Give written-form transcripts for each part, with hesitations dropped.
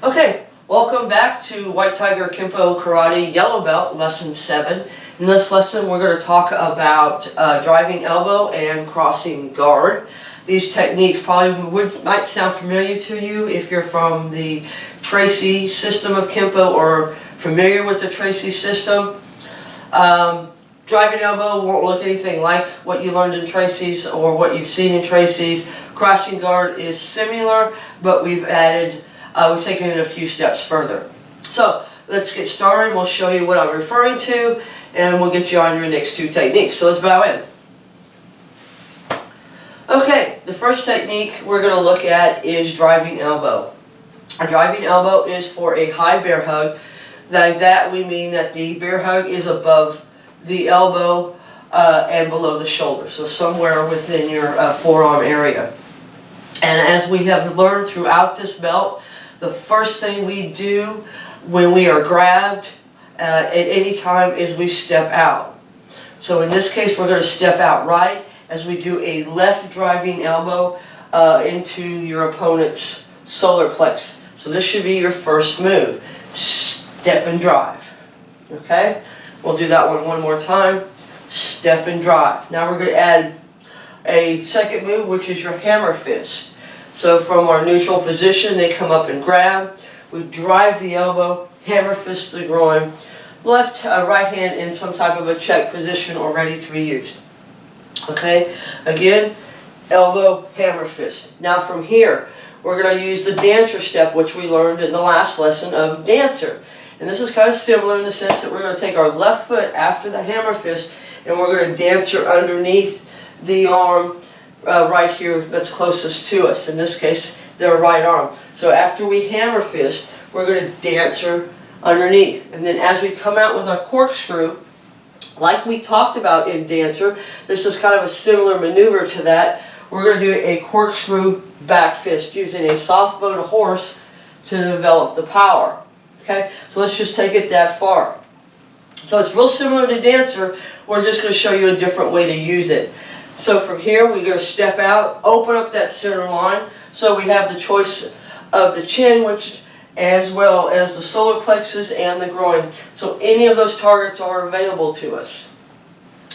Okay, welcome back to White Tiger Kenpo Karate Yellow Belt Lesson 7. In this lesson we're going to talk about driving elbow and crossing guard. These techniques probably might sound familiar to you if you're from the Tracy system of Kenpo or familiar with the Tracy system. Driving elbow won't look anything like what you learned in Tracy's or what you've seen in Tracy's. Crossing guard is similar, but we've taken it a few steps further. So let's get started. We'll show you what I'm referring to, and we'll get you on your next two techniques. So let's bow in. Okay, the first technique we're going to look at is driving elbow. A driving elbow is for a high bear hug. By that we mean that the bear hug is above the elbow and below the shoulder, so somewhere within your forearm area. And as we have learned throughout this belt, the first thing we do when we are grabbed at any time is we step out. So in this case we're going to step out right as we do a left driving elbow into your opponent's solar plex. So this should be your first move. Step and drive. Okay? We'll do that one more time. Step and drive. Now we're going to add a second move, which is your hammer fist. So from our neutral position, they come up and grab. We drive the elbow, hammer fist the groin, right hand in some type of a check position or ready to be used. Okay? Again, elbow, hammer fist. Now from here, we're going to use the dancer step, which we learned in the last lesson of dancer. And this is kind of similar in the sense that we're going to take our left foot after the hammer fist and we're going to dancer underneath the arm right here that's closest to us. In this case, their right arm. So after we hammer fist, we're going to dancer underneath. And then as we come out with our corkscrew, like we talked about in dancer, this is kind of a similar maneuver to that. We're going to do a corkscrew back fist using a soft bowed horse to develop the power. Okay, so let's just take it that far. So it's real similar to dancer. We're just going to show you a different way to use it. So from here we're going to step out, open up that center line. So we have the choice of the chin, which as well as the solar plexus and the groin. So any of those targets are available to us.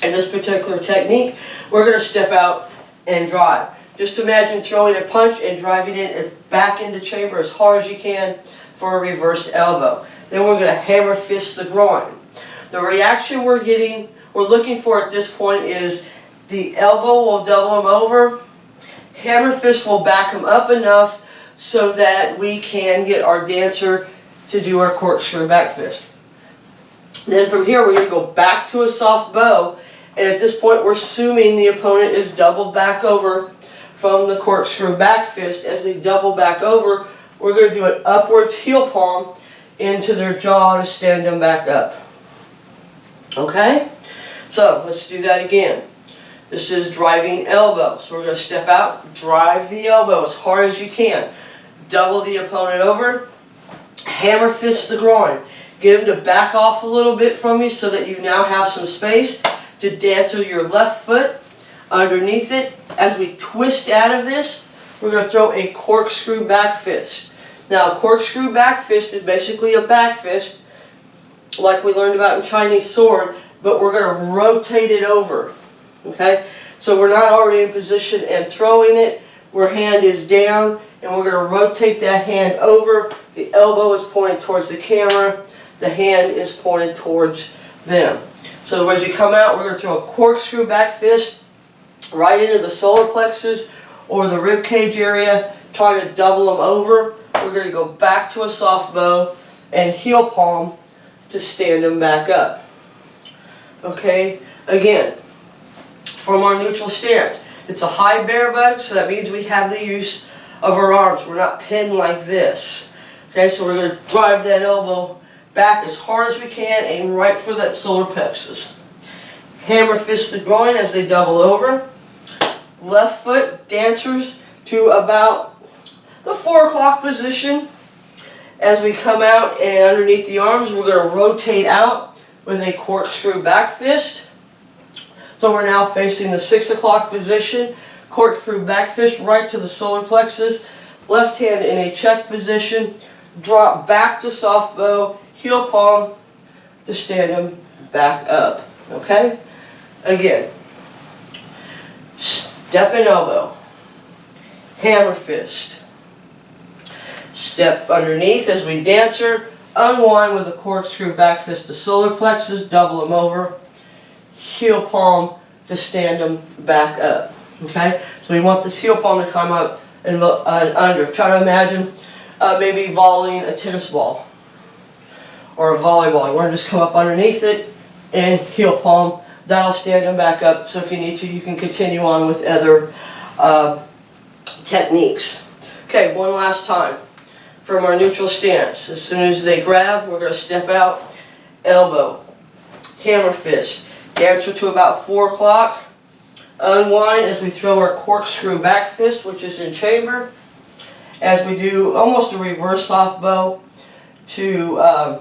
In this particular technique, we're going to step out and drive. Just imagine throwing a punch and driving it back into chamber as hard as you can for a reverse elbow. Then we're going to hammer fist the groin. The reaction we're looking for at this point is the elbow will double them over, hammer fist will back them up enough so that we can get our dancer to do our corkscrew back fist. Then from here we're going to go back to a soft bow, and at this point we're assuming the opponent is doubled back over from the corkscrew back fist. As they double back over, we're going to do an upwards heel palm into their jaw to stand them back up. Okay? So let's do that again. This is driving elbow. So we're going to step out, drive the elbow as hard as you can. Double the opponent over, hammer fist the groin. Get them to back off a little bit from you so that you now have some space to dancer your left foot underneath it. As we twist out of this, we're going to throw a corkscrew back fist. Now, a corkscrew back fist is basically a back fist, like we learned about in Chinese sword, but we're going to rotate it over. Okay? So we're not already in position and throwing it. Our hand is down, and we're going to rotate that hand over. The elbow is pointed towards the camera. The hand is pointed towards them. So as we come out, we're going to throw a corkscrew back fist right into the solar plexus or the rib cage area, trying to double them over. We're going to go back to a soft bow and heel palm to stand them back up. Okay, again, from our neutral stance, it's a high bear bug, so that means we have the use of our arms. We're not pinned like this. Okay, so we're going to drive that elbow back as hard as we can, aim right for that solar plexus. Hammer fist the groin as they double over. Left foot dancers to about the 4 o'clock position. As we come out and underneath the arms, we're going to rotate out with a corkscrew back fist. So we're now facing the 6 o'clock position. Corkscrew back fist right to the solar plexus. Left hand in a check position. drop back to soft bow, heel palm to stand them back up. Okay? Again, step and elbow, hammer fist, step underneath as we dancer, unwind with a corkscrew back fist to solar plexus, double them over, heel palm to stand them back up. Okay? So we want this heel palm to come up and under. Try to imagine maybe volleying a tennis ball or a volleyball. You want to just come up underneath it and heel palm. That'll stand them back up. So if you need to, you can continue on with other techniques. Okay, one last time. From our neutral stance. As soon as they grab, we're going to step out, elbow, hammer fist. Dancer to about 4 o'clock. Unwind as we throw our corkscrew back fist, which is in chamber. As we do almost a reverse soft bow to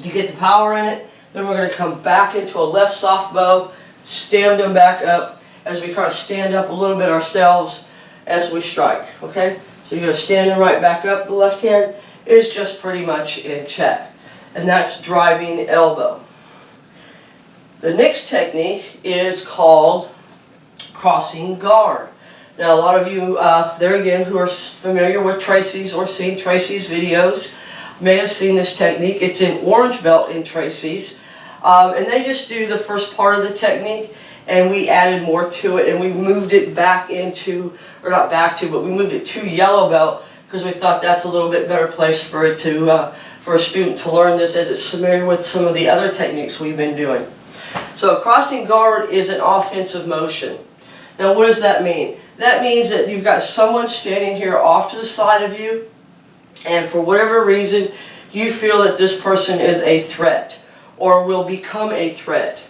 get the power in it. Then we're going to come back into a left soft bow, stand them back up as we kind of stand up a little bit ourselves as we strike. Okay? So you're going to stand them right back up. The left hand is just pretty much in check. And that's driving elbow. The next technique is called crossing guard. Now a lot of you there again who are familiar with Tracy's or seen Tracy's videos may have seen this technique. It's in orange belt in Tracy's. And they just do the first part of the technique, and we added more to it, and we moved it back into, or not back to, but we moved it to yellow belt because we thought that's a little bit better place for it to, for a student to learn this, as it's familiar with some of the other techniques we've been doing. So crossing guard is an offensive motion. Now what does that mean? That means that you've got someone standing here off to the side of you, and for whatever reason you feel that this person is a threat or will become a threat.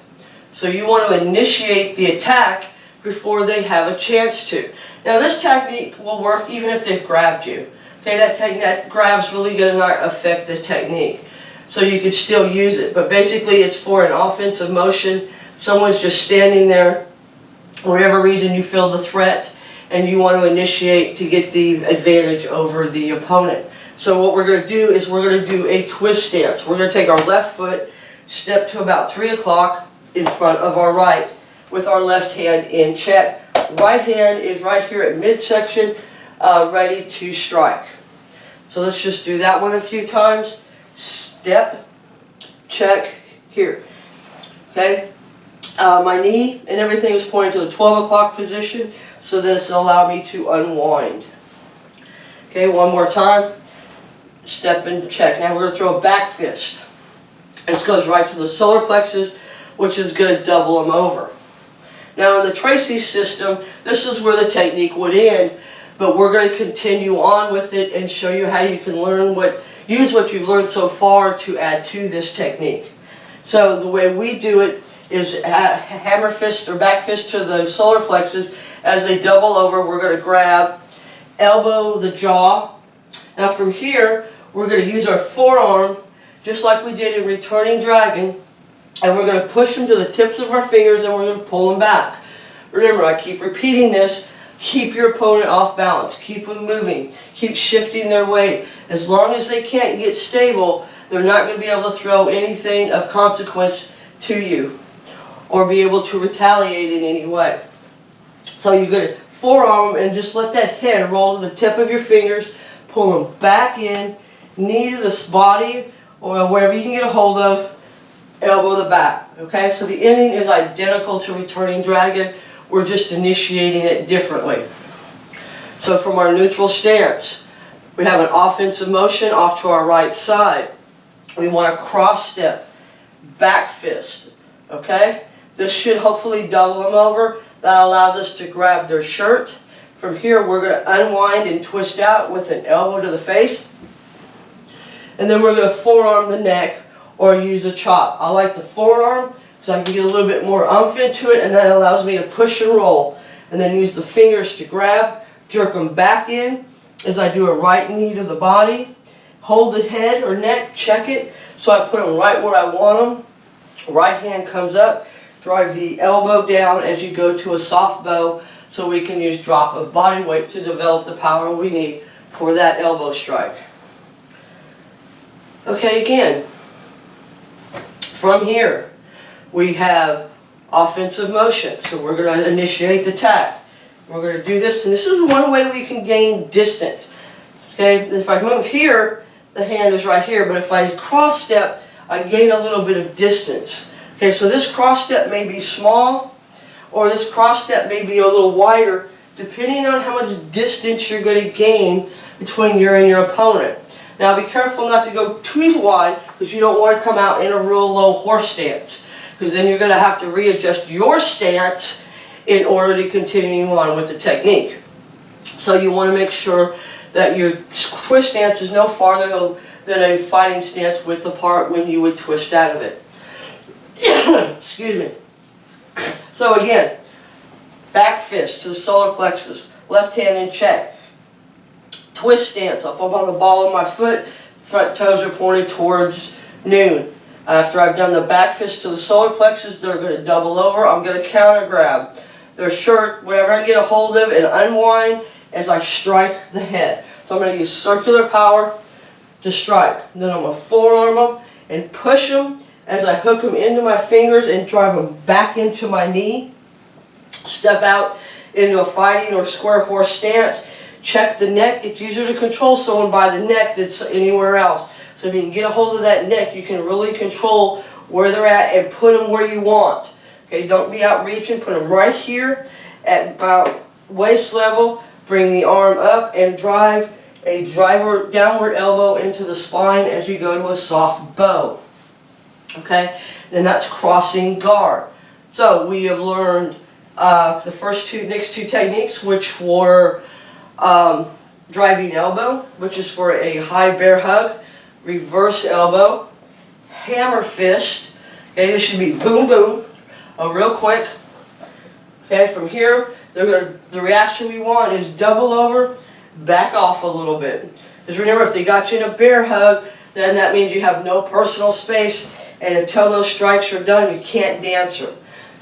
So you want to initiate the attack before they have a chance to. Now this technique will work even if they've grabbed you. Okay, that grab's really going to not affect the technique. So you could still use it. But basically it's for an offensive motion. Someone's just standing there, for whatever reason you feel the threat, and you want to initiate to get the advantage over the opponent. So what we're going to do is we're going to do a twist stance. We're going to take our left foot, step to about 3 o'clock in front of our right with our left hand in check. Right hand is right here at midsection, ready to strike. So let's just do that one a few times. Step, check, here. Okay? My knee and everything is pointing to the 12 o'clock position, so this will allow me to unwind. Okay, one more time. Step and check. Now we're going to throw a back fist. This goes right to the solar plexus, which is going to double them over. Now in the Tracy system, this is where the technique would end, but we're going to continue on with it and show you how you can learn use what you've learned so far to add to this technique. So the way we do it is hammer fist or back fist to the solar plexus. As they double over, we're going to grab, elbow the jaw. Now from here, we're going to use our forearm, just like we did in Returning Dragon, and we're going to push them to the tips of our fingers and we're going to pull them back. Remember, I keep repeating this, keep your opponent off balance, keep them moving, keep shifting their weight. As long as they can't get stable, they're not going to be able to throw anything of consequence to you or be able to retaliate in any way. So you're going to forearm and just let that head roll to the tip of your fingers, pull them back in, knee to the body or wherever you can get a hold of, elbow the back. Okay, so the ending is identical to Returning Dragon. We're just initiating it differently. So from our neutral stance, we have an offensive motion off to our right side. We want to cross step, back fist. Okay, this should hopefully double them over. That allows us to grab their shirt. From here, we're going to unwind and twist out with an elbow to the face. And then we're going to forearm the neck or use a chop. I like the forearm so I can get a little bit more oomph into it, and that allows me to push and roll. And then use the fingers to grab, jerk them back in as I do a right knee to the body. Hold the head or neck, check it, so I put them right where I want them. Right hand comes up, drive the elbow down as you go to a soft bow, so we can use drop of body weight to develop the power we need for that elbow strike. Okay, again, from here, we have offensive motion. So we're going to initiate the attack. We're going to do this, and this is one way we can gain distance. Okay, if I move here, the hand is right here, but if I cross step, I gain a little bit of distance. Okay, so this cross step may be small, or this cross step may be a little wider, depending on how much distance you're going to gain between you and your opponent. Now be careful not to go too wide, because you don't want to come out in a real low horse stance, because then you're going to have to readjust your stance in order to continue on with the technique. So you want to make sure that your twist stance is no farther than a fighting stance width apart when you would twist out of it. Excuse me. So again, back fist to the solar plexus, left hand in check. Twist stance, up on the ball of my foot, front toes are pointed towards noon. After I've done the back fist to the solar plexus, they're going to double over. I'm going to counter grab their shirt, whenever I get a hold of, and unwind as I strike the head. So I'm going to use circular power to strike. Then I'm going to forearm them and push them as I hook them into my fingers and drive them back into my knee. Step out into a fighting or square horse stance. Check the neck. It's easier to control someone by the neck than anywhere else. So if you can get a hold of that neck, you can really control where they're at and put them where you want. Okay, don't be out reaching. Put them right here at about waist level. Bring the arm up and drive a downward elbow into the spine as you go to a soft bow. Okay, and that's crossing guard. So we have learned the next two techniques, which were driving elbow, which is for a high bear hug, reverse elbow, hammer fist. Okay, this should be boom boom, real quick. Okay, from here, the reaction we want is double over, back off a little bit. Because remember, if they got you in a bear hug, then that means you have no personal space, and until those strikes are done, you can't dance her.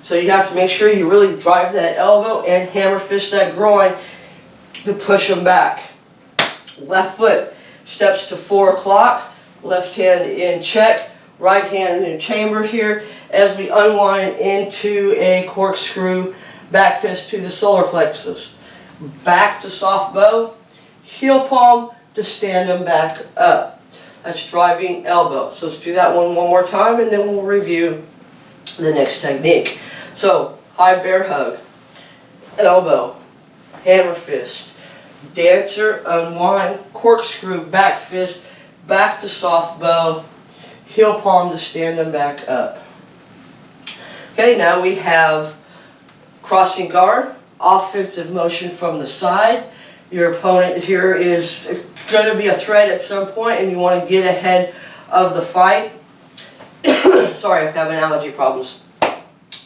So you have to make sure you really drive that elbow and hammer fist that groin to push them back. Left foot steps to 4 o'clock, left hand in check, right hand in chamber here as we unwind into a corkscrew back fist to the solar plexus. Back to soft bow, heel palm to stand them back up. That's driving elbow. So let's do that one more time, and then we'll review the next technique. So, high bear hug, elbow, hammer fist, dancer, unwind, corkscrew, back fist, back to soft bow, heel palm to stand them back up. Okay, now we have crossing guard, offensive motion from the side. Your opponent here is going to be a threat at some point, and you want to get ahead of the fight. Sorry, I'm having allergy problems.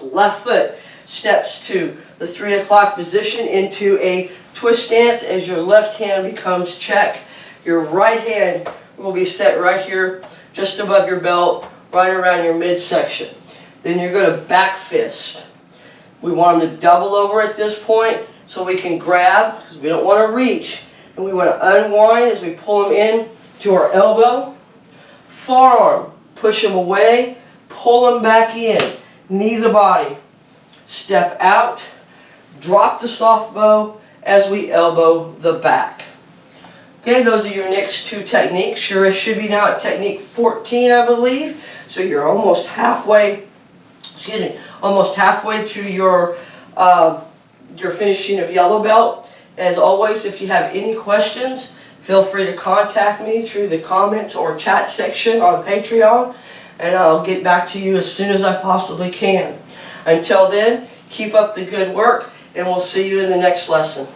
Left foot steps to the 3 o'clock position into a twist stance as your left hand becomes check. Your right hand will be set right here, just above your belt, right around your midsection. Then you're going to back fist. We want them to double over at this point so we can grab, because we don't want to reach. And we want to unwind as we pull them in to our elbow. Forearm, push them away, pull them back in. Knee the body. Step out, drop the soft bow as we elbow the back. Okay, those are your next two techniques. Sure, it should be now at technique 14, I believe. So you're almost halfway, almost halfway to your finishing of yellow belt. As always, if you have any questions, feel free to contact me through the comments or chat section on Patreon, and I'll get back to you as soon as I possibly can. Until then, keep up the good work, and we'll see you in the next lesson.